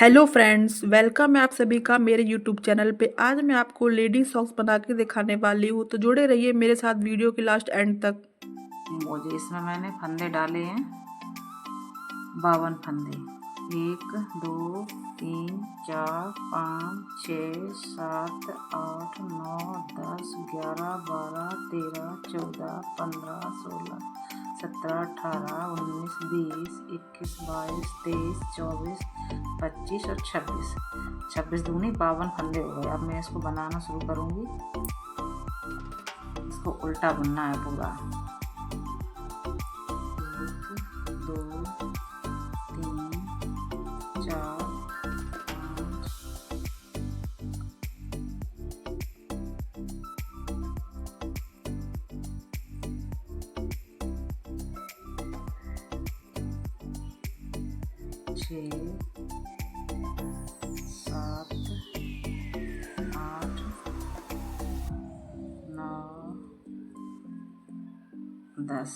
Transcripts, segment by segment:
Hello friends, welcome है आप सभी का मेरे यूट्यूब चैनल पे। आज मैं आपको लेडी सॉक्स बना के दिखाने वाली हूँ, तो जुड़े रहिए मेरे साथ वीडियो के लास्ट एंड तक। मुझे इसमें मैंने फंदे डाले हैं 52 फंदे। 1 2 3 4 5 6 7 8 9 10 11 12 13 14 15 16 17 18 19 20 21 22 23 24 25 और 26 दूनी 52 फंदे हो गए। अब मैं इसको बनाना शुरू करूँगी। इसको उल्टा बुनना है पूरा। 1 2 3 4 5 6 7 8 9 10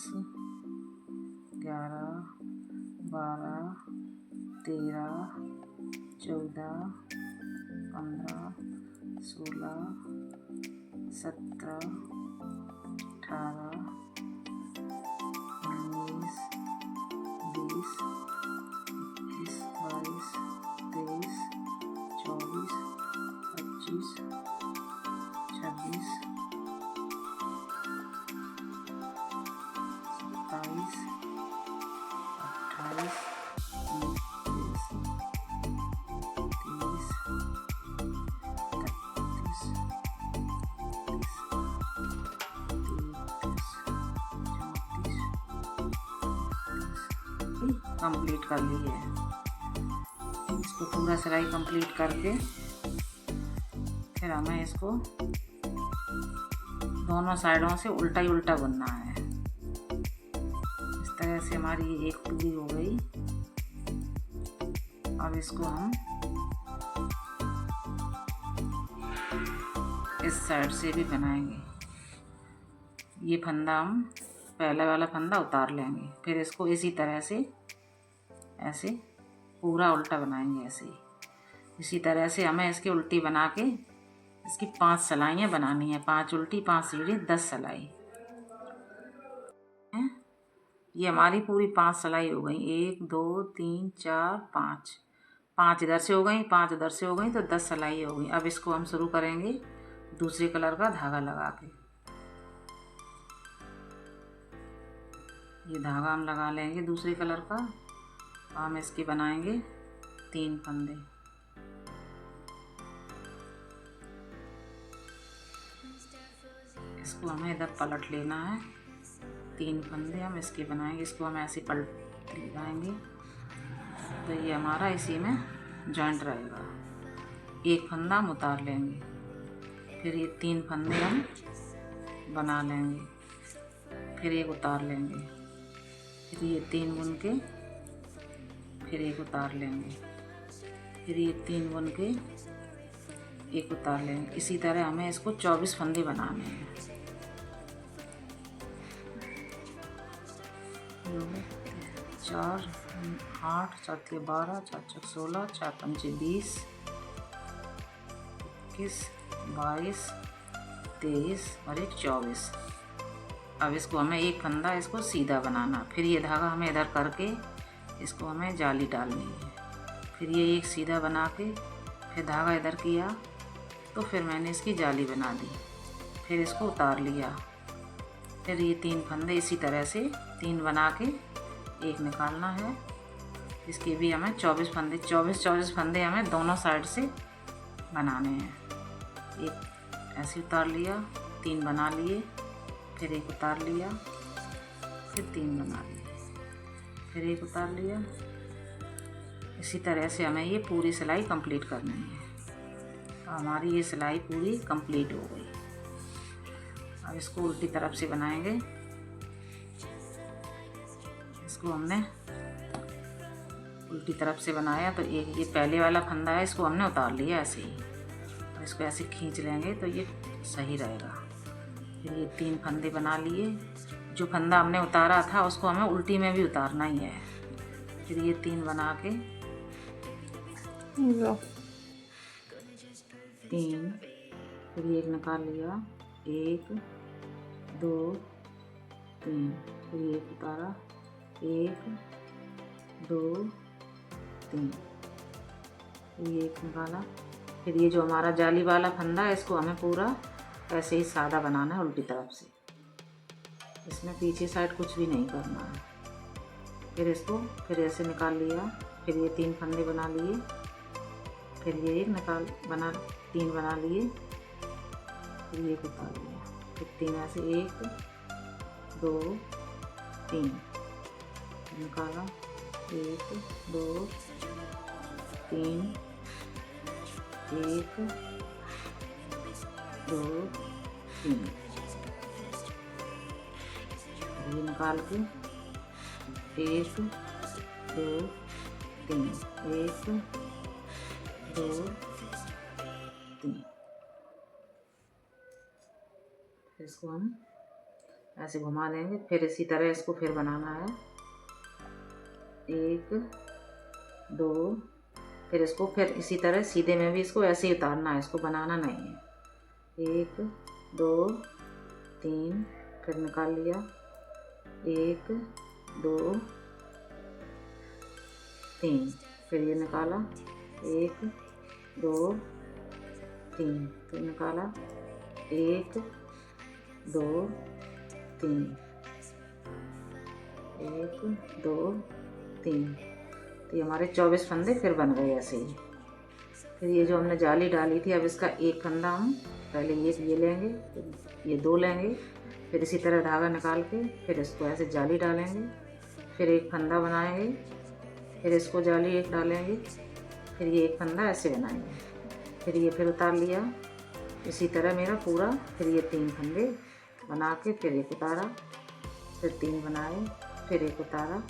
11 12 13 14 15 16 17 18 19 20 21 22 23 24 25 26 27 28 29 30 कंप्लीट कर ली है। इसको पूरा सिलाई कंप्लीट करके फिर हमें इसको दोनों साइडों से उल्टा ही उल्टा बुनना है। इस तरह से हमारी ये एक पूरी हो गई। अब इसको हम इस साइड से भी बनाएंगे। ये फंदा हम पहले वाला फंदा उतार लेंगे, फिर इसको इसी तरह से ऐसे पूरा उल्टा बनाएंगे। ऐसे ही इसी तरह से हमें इसकी उल्टी बना के इसकी 5 सिलाइयाँ बनानी है। 5 उल्टी 5 सीधी 10 सिलाई। ये हमारी पूरी 5 सिलाई हो गई। 1 2 3 4 5 5 इधर से हो गई, 5 उधर से हो गई, तो 10 सिलाई हो गई। अब इसको हम शुरू करेंगे दूसरे कलर का धागा लगा के। ये धागा हम लगा लेंगे दूसरे कलर का। हम इसके बनाएंगे 3 फंदे। इसको हमें इधर पलट लेना है। 3 फंदे हम इसके बनाएंगे। इसको हम ऐसे पलट लगाएंगे तो ये हमारा इसी में जॉइंट रहेगा। एक फंदा हम उतार लेंगे, फिर ये 3 फंदे हम बना लेंगे, फिर एक उतार लेंगे, फिर ये 3 बुन के फिर एक उतार लेंगे, फिर ये 3 बुन के एक उतार लेंगे। इसी तरह हमें इसको 24 फंदे बनाने हैं। 4 8 4 12 4 16 4 5 20 21 22 23 और एक 24। अब इसको हमें एक फंदा इसको सीधा बनाना, फिर ये धागा हमें इधर करके इसको हमें जाली डालनी है। फिर ये एक सीधा बना के फिर धागा इधर किया तो फिर मैंने इसकी जाली बना दी, फिर इसको उतार लिया। फिर ये 3 फंदे इसी तरह से 3 बना के एक निकालना है। इसके भी हमें 24 फंदे 24 फंदे हमें दोनों साइड से बनाने हैं। एक ऐसे उतार लिया, 3 बना लिए, फिर एक उतार लिया, फिर 3 बना लिए, फिर एक उतार लिया। इसी तरह से हमें ये पूरी सिलाई कंप्लीट करनी है। तो हमारी ये सिलाई पूरी कंप्लीट हो गई। अब इसको उल्टी तरफ से बनाएंगे। इसको हमने उल्टी तरफ से बनाया तो ये पहले वाला फंदा है, इसको हमने उतार लिया ऐसे ही। और इसको ऐसे खींच लेंगे तो ये सही रहेगा। फिर ये 3 फंदे बना लिए। जो फंदा हमने उतारा था उसको हमें उल्टी में भी उतारना ही है। फिर ये 3 बना के 3, फिर ये एक निकाल लिया, 1 2 3, फिर ये एक उतारा, 1 2 3, फिर ये एक निकाला। फिर ये जो हमारा जाली वाला फंदा है इसको हमें पूरा ऐसे ही सादा बनाना है उल्टी तरफ से, इसमें पीछे साइड कुछ भी नहीं करना है। फिर इसको फिर ऐसे निकाल लिया, फिर ये 3 फंदे बना लिए, फिर ये एक निकाल बना 3 बना लिए, फिर ये उतार लिया, फिर 3 ऐसे 1 2 3 निकाला, 1 2 3 1 2 3, ये निकाल के 1 2 3 1 2 3, फिर इसको हम ऐसे घुमा देंगे। फिर इसी तरह इसको फिर बनाना है, 1 2, फिर इसको फिर इसी तरह सीधे में भी इसको ऐसे ही उतारना है, इसको बनाना नहीं है। 1 2 3, फिर निकाल लिया, 1 2 3, फिर ये निकाला, 1 2 3, फिर निकाला, 1 2 3 1 2 3, तो ये हमारे 24 फंदे फिर बन गए ऐसे ही। फिर ये जो हमने जाली डाली थी, अब इसका एक फंदा हम पहले ये लेंगे, फिर ये 2 लेंगे, फिर इसी तरह धागा निकाल के फिर इसको ऐसे जाली डालेंगे, फिर एक फंदा बनाएंगे, फिर इसको जाली एक डालेंगे, फिर ये एक फंदा ऐसे बनाएंगे, फिर ये फिर उतार लिया। इसी तरह मेरा पूरा, फिर ये 3 फंदे बना के फिर एक उतारा, फिर 3 बनाए, फिर एक उतारा,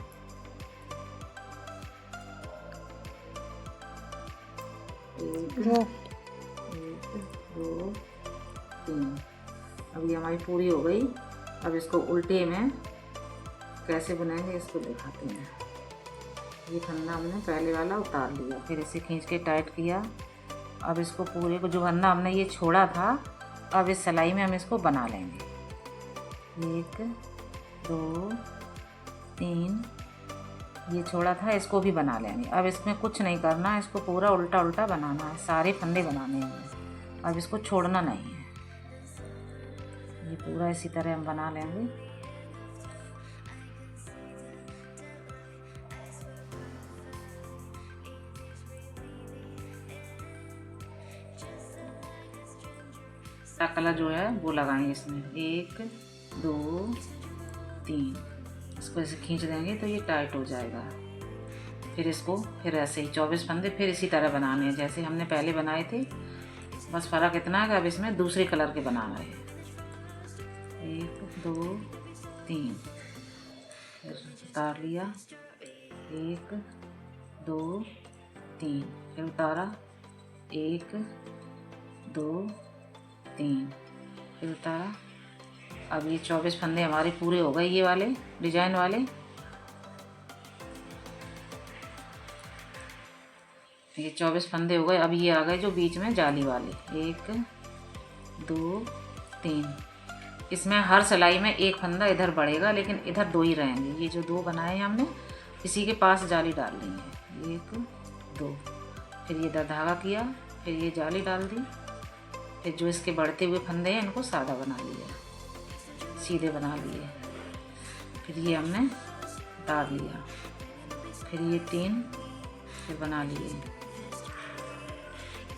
एक 2 3। अब ये हमारी पूरी हो गई। अब इसको उल्टे में कैसे बनाएंगे इसको दिखाते हैं। ये फंदा हमने पहले वाला उतार लिया, फिर इसे खींच के टाइट किया। अब इसको पूरे को जो फंदा हमने ये छोड़ा था, अब इस सिलाई में हम इसको बना लेंगे। 1 2 3, ये छोड़ा था इसको भी बना लेंगे। अब इसमें कुछ नहीं करना है, इसको पूरा उल्टा उल्टा बनाना है, सारे फंदे बनाने हैं। अब इसको छोड़ना नहीं है, ये पूरा इसी तरह हम बना लेंगे। टकला जो है वो लगाएंगे इसमें, 1 2 3, इसको ऐसे खींच देंगे तो ये टाइट हो जाएगा। फिर इसको फिर ऐसे ही 24 फंदे फिर इसी तरह बनाने हैं जैसे हमने पहले बनाए थे, बस फ़र्क इतना है कि अब इसमें दूसरे कलर के बनाना है। 1 2 3, फिर उतार लिया, 1 2 3, फिर उतारा, 1 2 3, फिर उतारा। अब ये 24 फंदे हमारे पूरे हो गए, ये वाले डिजाइन वाले। ये 24 फंदे हो गए। अब ये आ गए जो बीच में जाली वाले, 1 2 3। इसमें हर सिलाई में एक फंदा इधर बढ़ेगा, लेकिन इधर 2 ही रहेंगे। ये जो 2 बनाए हैं हमने, इसी के पास जाली डालनी है, 1 2, फिर ये इधर धागा किया, फिर ये जाली डाल दी, फिर जो इसके बढ़ते हुए फंदे हैं इनको सादा बना लिया, सीधे बना लिए। फिर ये हमने उतार लिया, फिर ये 3 फिर बना लिए,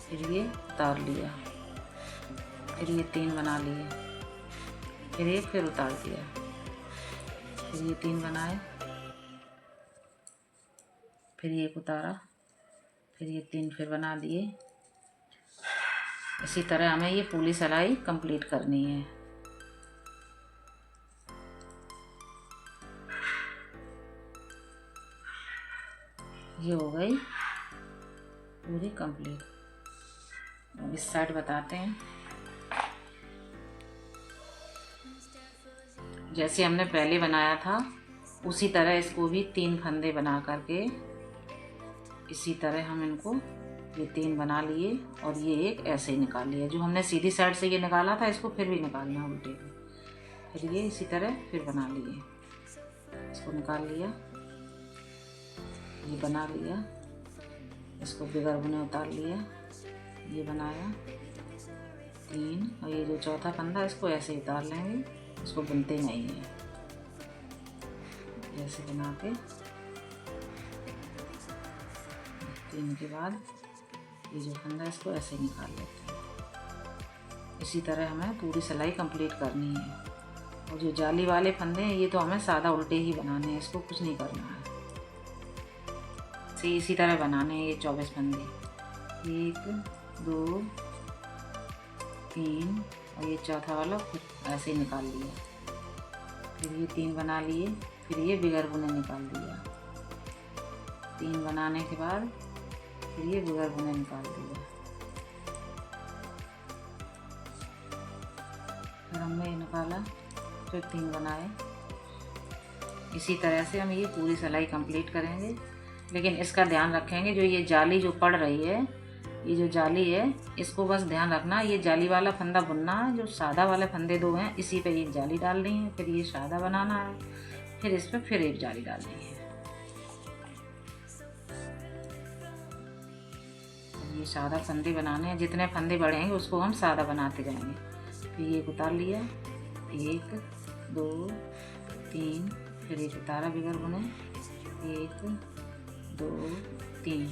फिर ये उतार लिया, फिर ये 3 बना लिए, फिर एक फिर उतार दिया, फिर ये 3 बनाए, फिर ये एक उतारा, फिर ये 3 फिर बना दिए। इसी तरह हमें ये पूरी सिलाई कंप्लीट करनी है। ये हो गई पूरी कंप्लीट। अब इस साइड बताते हैं। जैसे हमने पहले बनाया था उसी तरह इसको भी 3 फंदे बना करके इसी तरह हम इनको ये 3 बना लिए और ये एक ऐसे ही निकाल लिया। जो हमने सीधी साइड से ये निकाला था इसको फिर भी निकालना उल्टे में। फिर ये इसी तरह फिर बना लिए, इसको निकाल लिया, ये बना लिया, इसको बिगर बुने उतार लिया, ये बनाया 3 और ये जो चौथा फंदा इसको ऐसे ही उतार लेंगे, इसको बुनते नहीं है। ऐसे बना के 3 के बाद ये जो फंदा इसको ऐसे ही निकाल लेते हैं। इसी तरह हमें पूरी सिलाई कंप्लीट करनी है। और जो जाली वाले फंदे हैं ये तो हमें सादा उल्टे ही बनाने हैं, इसको कुछ नहीं करना है। इसी तरह बनाने हैं ये 24 फंदे। 1 2 3 और ये चौथा वाला फिर ऐसे ही निकाल लिया। फिर ये 3 बना लिए, फिर ये बिगर बुने निकाल दिया। 3 बनाने के बाद फिर ये बिगर बुने निकाल दिया। फिर हमने ये निकाला, फिर 3 बनाए। इसी तरह से हम ये पूरी सिलाई कंप्लीट करेंगे। लेकिन इसका ध्यान रखेंगे, जो ये जाली जो पड़ रही है, ये जो जाली है इसको बस ध्यान रखना, ये जाली वाला फंदा बुनना है। जो सादा वाले फंदे 2 हैं इसी पे एक जाली डालनी है, फिर ये सादा बनाना है, फिर इस पर फिर एक जाली डालनी है। ये सादा फंदे बनाने हैं, जितने फंदे बढ़ेंगे उसको हम सादा बनाते जाएंगे। फिर ये उतार लिया, 1 2 3, फिर एक उतारा बिगर बुने, 1 2 3,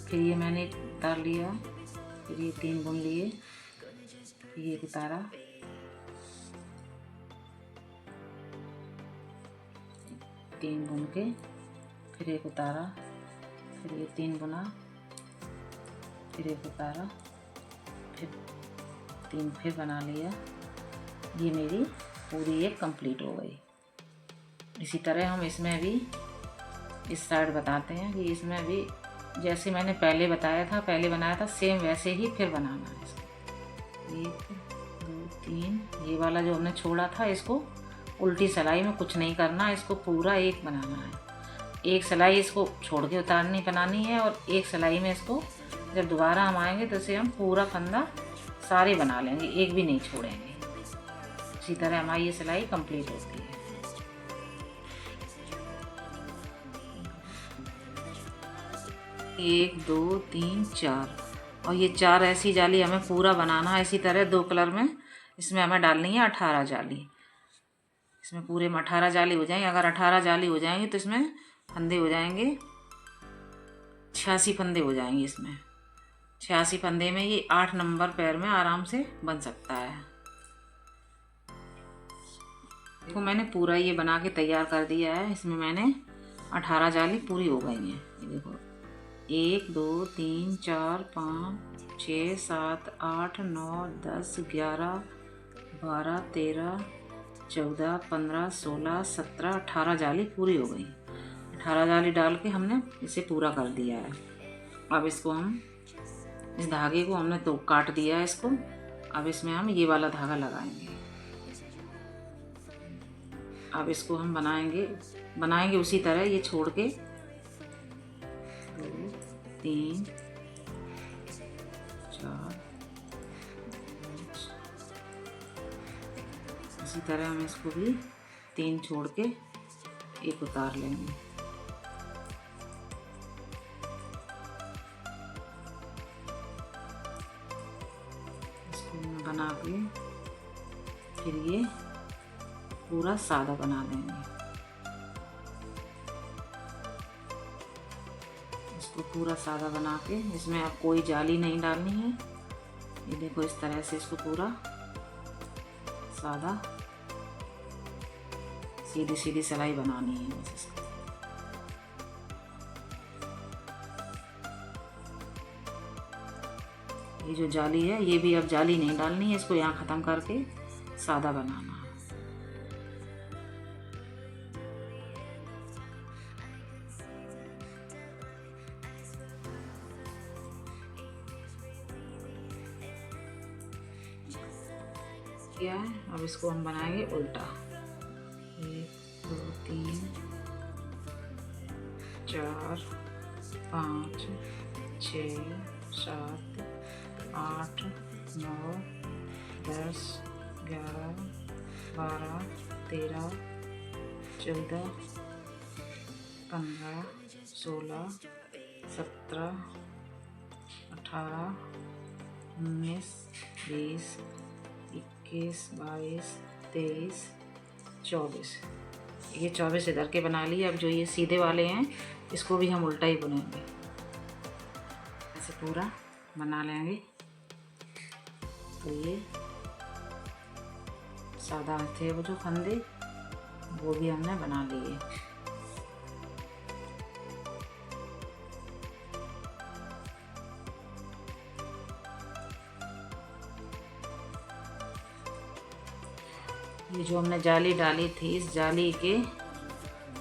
फिर ये मैंने उतार लिया, फिर ये 3 बुन लिए, फिर ये उतारा, 3 बुन के फिर एक उतारा, फिर ये 3 बुना, फिर एक उतारा, फिर 3 फिर बना लिया। ये मेरी पूरी एक कंप्लीट हो गई। इसी तरह हम इसमें भी इस साइड बताते हैं कि इसमें भी जैसे मैंने पहले बताया था, पहले बनाया था सेम वैसे ही फिर बनाना है इसको। 1 2 3, ये वाला जो हमने छोड़ा था इसको उल्टी सिलाई में कुछ नहीं करना, इसको पूरा एक बनाना है। एक सिलाई इसको छोड़ के उतारनी बनानी है और एक सिलाई में इसको जब दोबारा हम आएंगे तो इसे हम पूरा फंदा सारे बना लेंगे, एक भी नहीं छोड़ेंगे। इसी तरह हमारी ये सिलाई कंप्लीट होती है। एक 2 3 4 और ये 4 ऐसी जाली हमें पूरा बनाना है। इसी तरह 2 कलर में इसमें हमें डालनी है 18 जाली। इसमें पूरे में 18 जाली हो जाएंगे। अगर 18 जाली हो जाएंगे तो इसमें फंदे हो जाएंगे 86 फंदे हो जाएंगे। इसमें 86 फंदे में ये 8 नंबर पैर में आराम से बन सकता है। देखो मैंने पूरा ये बना के तैयार कर दिया है। इसमें मैंने 18 जाली पूरी हो गई हैं। ये देखो 1 2 3 4 5 6 7 8 9 10 11 12 13 14 15 16 17 18 जाली पूरी हो गई। 18 जाली डाल के हमने इसे पूरा कर दिया है। अब इसको हम इस धागे को हमने तो काट दिया है इसको। अब इसमें हम ये वाला धागा लगाएंगे। अब इसको हम बनाएंगे उसी तरह, ये छोड़ के 2 3 4 इसी तरह हम इसको भी 3 छोड़ के एक उतार लेंगे। इसको बना के फिर ये पूरा सादा बना देंगे। इसको पूरा सादा बना के इसमें अब कोई जाली नहीं डालनी है। ये देखो इस तरह से इसको पूरा सादा सीधी सीधी सिलाई बनानी है बस इसको। ये जो जाली है ये भी अब जाली नहीं डालनी है, इसको यहाँ ख़त्म करके सादा बनाना है। किया है, अब इसको हम बनाएंगे उल्टा। 1 2 3 4 5 6 7 8 9 10 11 12 13 14 15 16 17 18 19 20 21 22 23 24। ये 24 इधर के बना लिए। अब जो ये सीधे वाले हैं इसको भी हम उल्टा ही बुनेंगे। ऐसे पूरा बना लेंगे। तो ये सादा थे वो जो फंदे वो भी हमने बना लिए। ये जो हमने जाली डाली थी इस जाली के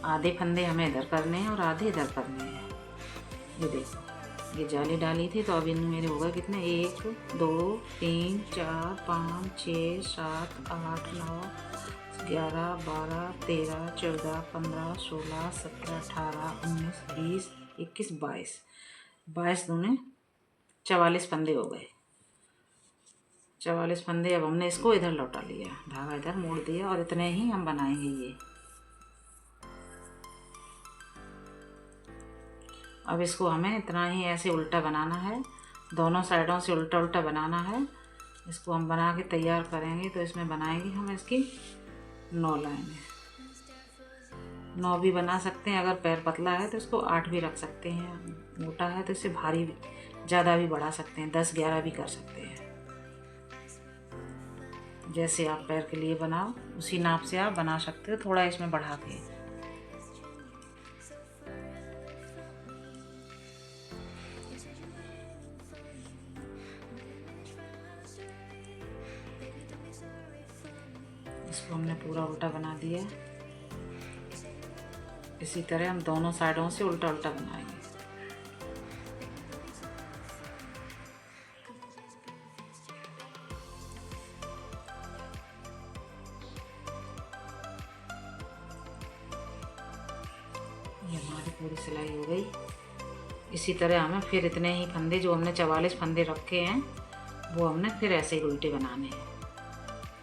आधे फंदे हमें इधर करने हैं और आधे इधर करने हैं। ये देखो ये जाली डाली थी तो अब इनमें मेरे हो गए कितने 1 2 3 4 5 6 7 8 9 11 12 13 14 15 16 17 18 19 20 21 22 22 दूने 44 फंदे हो गए। 44 फंदे। अब हमने इसको इधर लौटा लिया, धागा इधर मोड़ दिया और इतने ही हम बनाएंगे ये। अब इसको हमें इतना ही ऐसे उल्टा बनाना है, दोनों साइडों से उल्टा उल्टा बनाना है। इसको हम बना के तैयार करेंगे तो इसमें बनाएंगे हम इसकी 9 लाइनें। 9 भी बना सकते हैं, अगर पैर पतला है तो इसको 8 भी रख सकते हैं, मोटा है तो इसे भारी ज़्यादा भी बढ़ा सकते हैं, 10 11 भी कर सकते हैं। जैसे आप पैर के लिए बनाओ उसी नाप से आप बना सकते हो, थोड़ा इसमें बढ़ा के। इसको हमने पूरा उल्टा बना दिया। इसी तरह हम दोनों साइडों से उल्टा उल्टा बनाएंगे। ये हमारी पूरी सिलाई हो गई। इसी तरह हमें फिर इतने ही फंदे जो हमने 44 फंदे रखे हैं वो हमने फिर ऐसे ही उल्टे बनाने हैं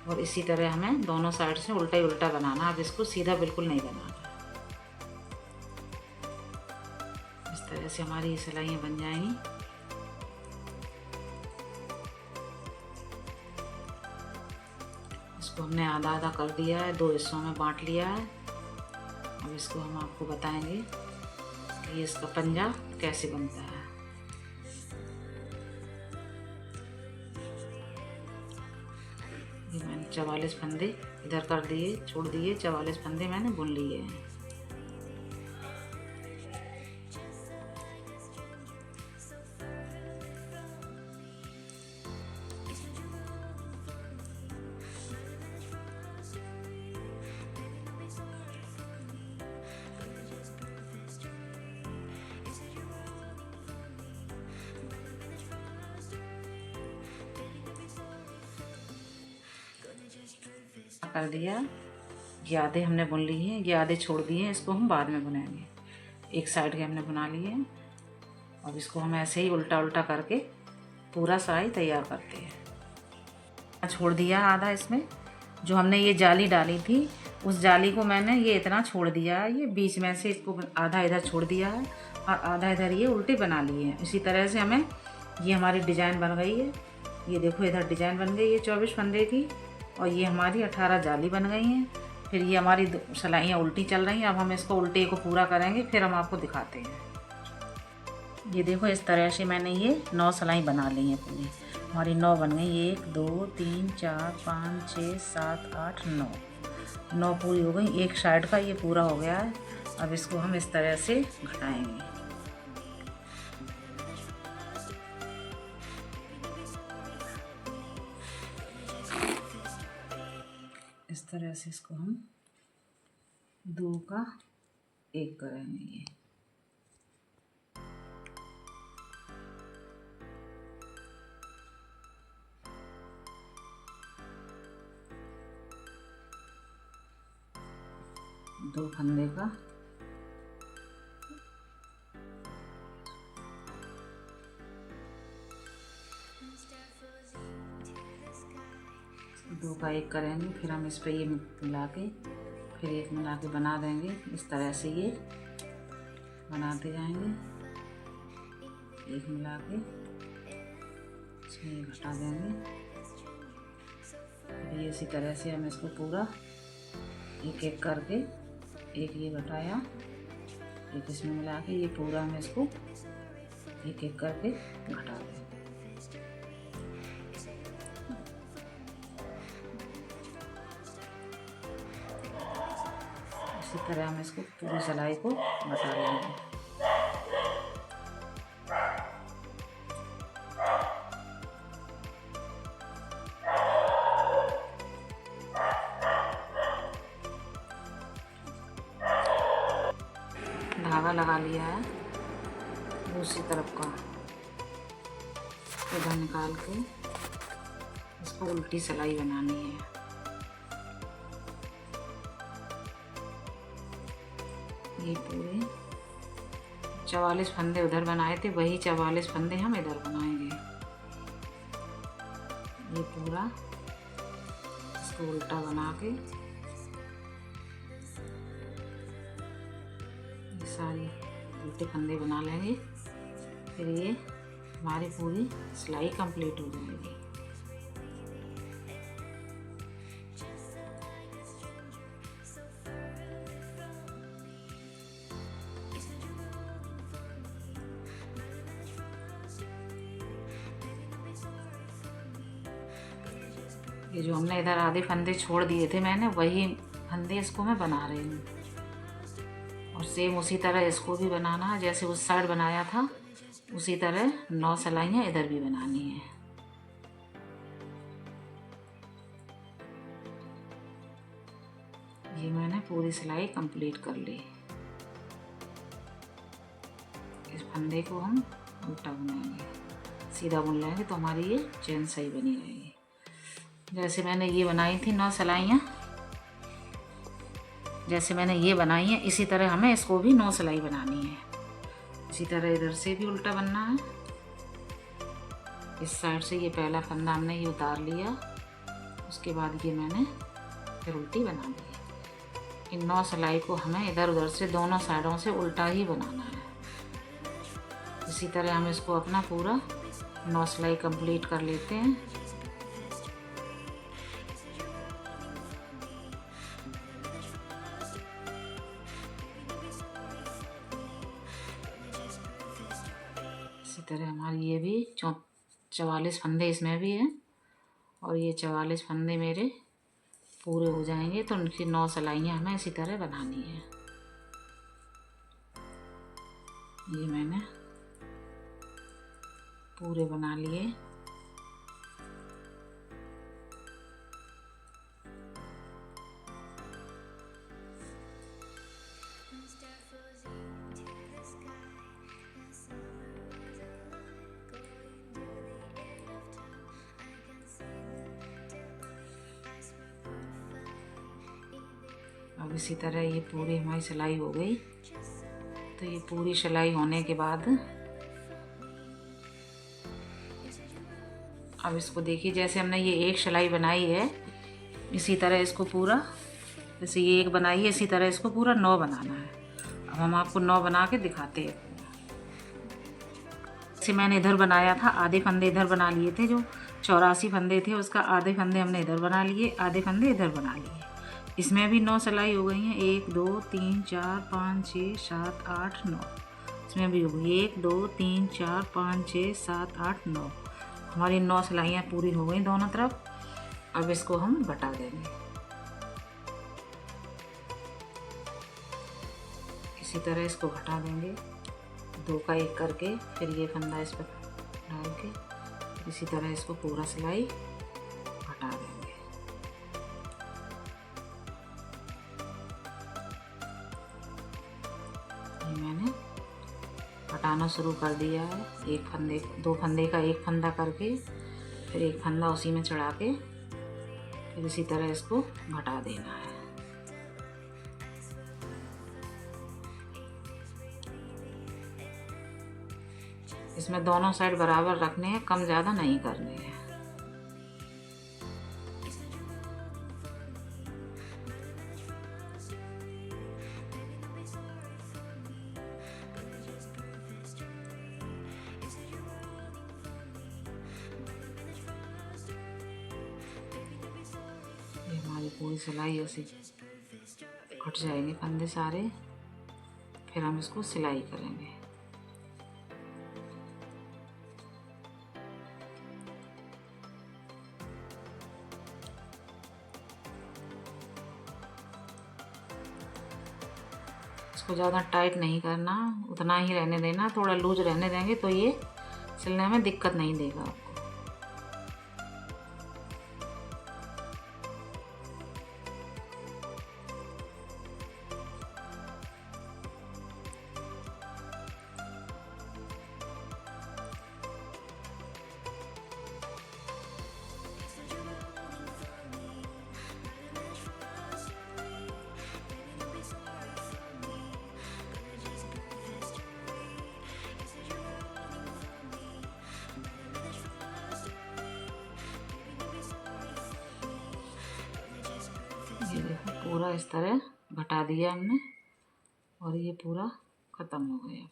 और इसी तरह हमें दोनों साइड से उल्टा ही उल्टा बनाना। अब इसको सीधा बिल्कुल नहीं बनाना। इस तरह से हमारी ये सिलाइयाँ बन जाएंगी। इसको हमने आधा आधा कर दिया है, 2 हिस्सों में बांट लिया है। अब इसको हम आपको बताएंगे कि इसका पंजा कैसे बनता है। ये मैंने 44 फंदे इधर कर दिए, छोड़ दिए, 44 फंदे मैंने बुन लिए हैं। कर दिया। ये आधे हमने बुन लिए हैं, ये आधे छोड़ दिए हैं, इसको हम बाद में बुनेंगे। एक साइड के हमने बना लिए हैं। अब इसको हम ऐसे ही उल्टा उल्टा करके पूरा सिलाई तैयार करते हैं। छोड़ दिया आधा इसमें, जो हमने ये जाली डाली थी उस जाली को मैंने ये इतना छोड़ दिया है। ये बीच में से इसको आधा इधर छोड़ दिया है और आधा इधर ये उल्टे बना लिए हैं। इसी तरह से हमें ये हमारी डिज़ाइन बन गई है। ये देखो इधर डिज़ाइन बन गई है 24 फंदे की और ये हमारी 18 जाली बन गई हैं। फिर ये हमारी सिलाइयाँ उल्टी चल रही हैं। अब हम इसको उल्टे को पूरा करेंगे, फिर हम आपको दिखाते हैं। ये देखो इस तरह से मैंने ये 9 सिलाई बना ली हैं पूरी। हमारी 9 बन गई, 1 2 3 4 5 6 7 8 9 पूरी हो गई। एक साइड का ये पूरा हो गया है। अब इसको हम इस तरह से घटाएंगे। इस तरह से इसको हम 2 का 1 करेंगे। ये दो फंदे का दो का एक करेंगे, फिर हम इस पे ये मिला के फिर एक मिला के बना देंगे। इस तरह से ये बनाते जाएंगे। एक मिला के इसमें ये घटा देंगे। फिर ये इसी तरह से हम इसको पूरा एक एक करके, एक ये घटाया, एक इसमें मिला के ये पूरा हम इसको एक एक करके घटा देंगे। इसी तरह हम इसको पूरी सिलाई को घटा लेंगे। धागा लगा लिया है दूसरी तरफ का, इधर निकाल के इसको उल्टी सिलाई बनानी है। ये पूरे 44 फंदे उधर बनाए थे, वही 44 फंदे हम इधर बनाएंगे। ये पूरा इसको उल्टा बना के सारी उल्टे फंदे बना लेंगे। फिर ये हमारी पूरी सिलाई कंप्लीट हो जाएगी। ये जो हमने इधर आधे फंदे छोड़ दिए थे मैंने, वही फंदे इसको मैं बना रही हूँ। और सेम उसी तरह इसको भी बनाना है, जैसे उस साइड बनाया था उसी तरह 9 सिलाइयाँ इधर भी बनानी है। ये मैंने पूरी सिलाई कंप्लीट कर ली। इस फंदे को हम उल्टा बनाएंगे, सीधा बुन लेंगे तो हमारी ये चेन सही बनी रहेगी। जैसे मैंने ये बनाई थी 9 सिलाइयाँ, जैसे मैंने ये बनाई है इसी तरह हमें इसको भी 9 सिलाई बनानी है। इसी तरह इधर से भी उल्टा बनना है। इस साइड से ये पहला फंदा हमने ये उतार लिया, उसके बाद ये मैंने फिर उल्टी बना दी। इन 9 सिलाई को हमें इधर उधर से दोनों साइडों से उल्टा ही बनाना है। इसी तरह हम इसको अपना पूरा 9 सिलाई कंप्लीट कर लेते हैं। इसी तरह हमारी ये भी 44 फंदे इसमें भी हैं, और ये 44 फंदे मेरे पूरे हो जाएंगे तो उनकी 9 सिलाइयाँ हमें इसी तरह बनानी है। ये मैंने पूरे बना लिए। अब इसी तरह ये पूरी हमारी सिलाई हो गई। तो ये पूरी सिलाई होने के बाद अब इसको देखिए, जैसे हमने ये एक सिलाई बनाई है इसी तरह इसको पूरा, जैसे ये एक बनाई है इसी तरह इसको पूरा 9 बनाना है। अब हम आपको 9 बना के दिखाते हैं। जैसे मैंने इधर बनाया था, आधे फंदे इधर बना लिए थे, जो 84 फंदे थे उसका आधे फंदे हमने इधर बना लिए, आधे फंदे इधर बना लिए। इसमें भी 9 सिलाई हो गई हैं। 1 2 3 4 5 6 7 8 9। इसमें भी हो गई 1 2 3 4 5 6 7 8 9। हमारी 9 सिलाइयाँ पूरी हो गई दोनों तरफ। अब इसको हम बटा देंगे। इसी तरह इसको घटा देंगे, 2 का 1 करके, फिर ये फंदा इस पर डाल के इसी तरह इसको पूरा सिलाई घटा देंगे। ये मैंने घटाना शुरू कर दिया है। एक फंदे 2 फंदे का 1 फंदा करके, फिर 1 फंदा उसी में चढ़ा के, फिर इसी तरह इसको घटा देना है। इसमें दोनों साइड बराबर रखने हैं, कम ज़्यादा नहीं करने हैं। पूरी सिलाई ऐसे कट जाएंगे फंदे सारे, फिर हम इसको सिलाई करेंगे। इसको ज़्यादा टाइट नहीं करना, उतना ही रहने देना, थोड़ा लूज रहने देंगे तो ये सिलने में दिक्कत नहीं देगा आपको। ये देखो पूरा इस तरह घटा दिया हमने और ये पूरा ख़त्म हो गया।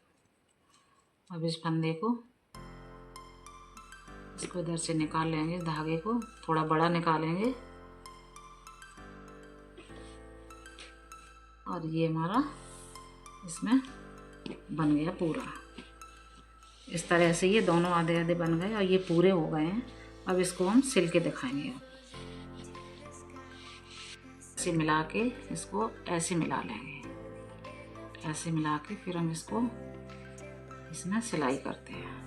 अब इस फंदे को इसको इधर से निकाल लेंगे, धागे को थोड़ा बड़ा निकालेंगे और ये हमारा इसमें बन गया पूरा। इस तरह से ये दोनों आधे आधे बन गए और ये पूरे हो गए हैं। अब इसको हम सिल के दिखाएंगे। ऐसे मिला के इसको ऐसे मिला लेंगे, ऐसे मिला के फिर हम इसको इसमें सिलाई करते हैं।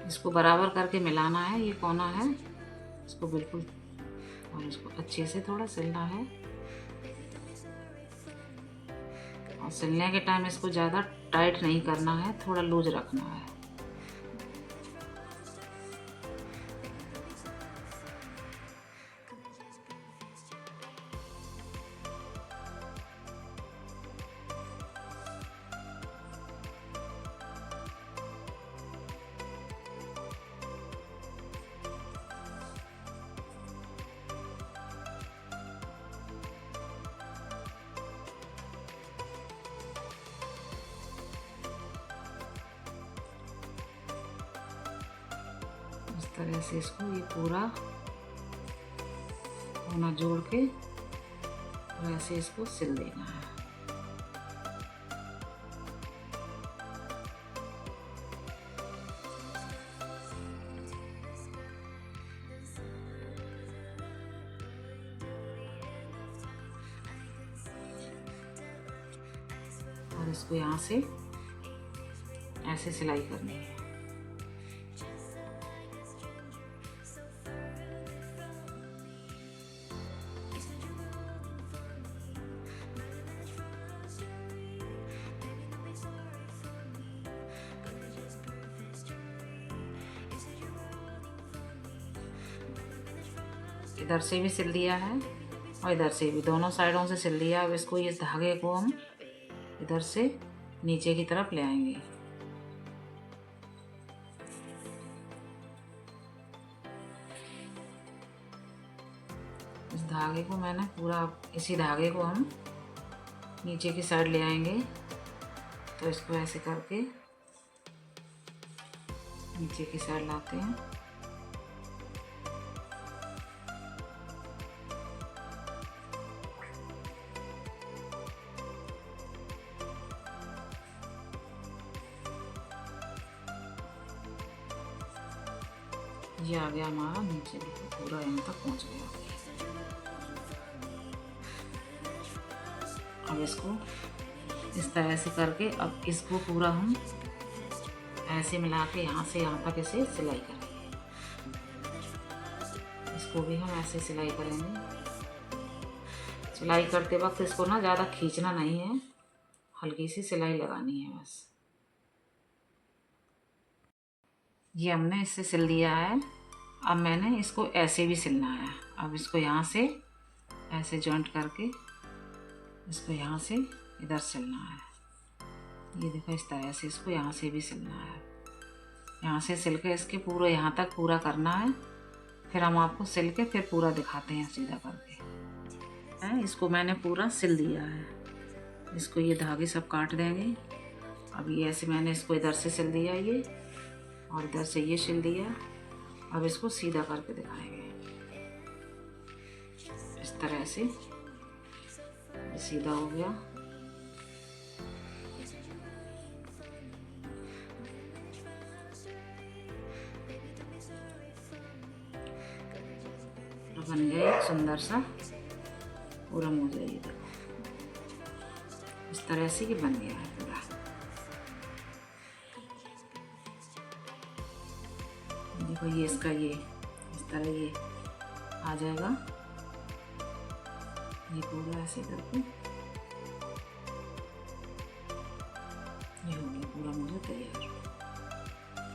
इसको बराबर करके मिलाना है, ये कोना है इसको बिल्कुल, और इसको अच्छे से थोड़ा सिलना है। और सिलने के टाइम इसको ज़्यादा टाइट नहीं करना है, थोड़ा लूज रखना है। इस तरह से इसको ये पूरा कोना जोड़ के वैसे इसको सिल देना है। और इसको यहाँ से ऐसे सिलाई करनी है। इधर से भी सिल दिया है और इधर से भी, दोनों साइडों से सिल दिया। अब इसको ये धागे को हम इधर से नीचे की तरफ ले आएंगे। इस धागे को मैंने पूरा, इसी धागे को हम नीचे की साइड ले आएंगे। तो इसको ऐसे करके नीचे की साइड लाते हैं। ये आ गया हमारा नीचे, पूरा यहाँ तक पहुँच गया। अब इसको इस तरह से करके, अब इसको पूरा हम ऐसे मिला के यहाँ से यहाँ तक इसे सिलाई करेंगे। इसको भी हम ऐसे सिलाई करेंगे। सिलाई करते वक्त इसको ना ज़्यादा खींचना नहीं है, हल्की सी सिलाई लगानी है बस। ये हमने इससे सिल दिया है। अब मैंने इसको ऐसे भी सिलना है। अब इसको यहाँ से ऐसे जॉइंट करके इसको यहाँ से इधर सिलना है। ये देखो इस तरह से इसको यहाँ से भी सिलना है। यहाँ से सिल के इसके पूरा यहाँ तक पूरा करना है। फिर हम आपको सिल के फिर पूरा दिखाते हैं सीधा करके। इसको मैंने पूरा सिल दिया है। इसको ये धागे सब काट देंगे। अब ये ऐसे मैंने इसको इधर से सिल दिया ये, और इधर से ये सिल दिया। अब इसको सीधा करके दिखाएंगे इस तरह से। ये सीधा हो गया। और बन गया एक सुंदर सा पूरा मोजा। ये देखो इस तरह से ये बन गया है पूरा। देखो ये इसका ये इस तरह ये आ जाएगा। ये पूरा ऐसे करके ये हो गया पूरा मुझे तैयार।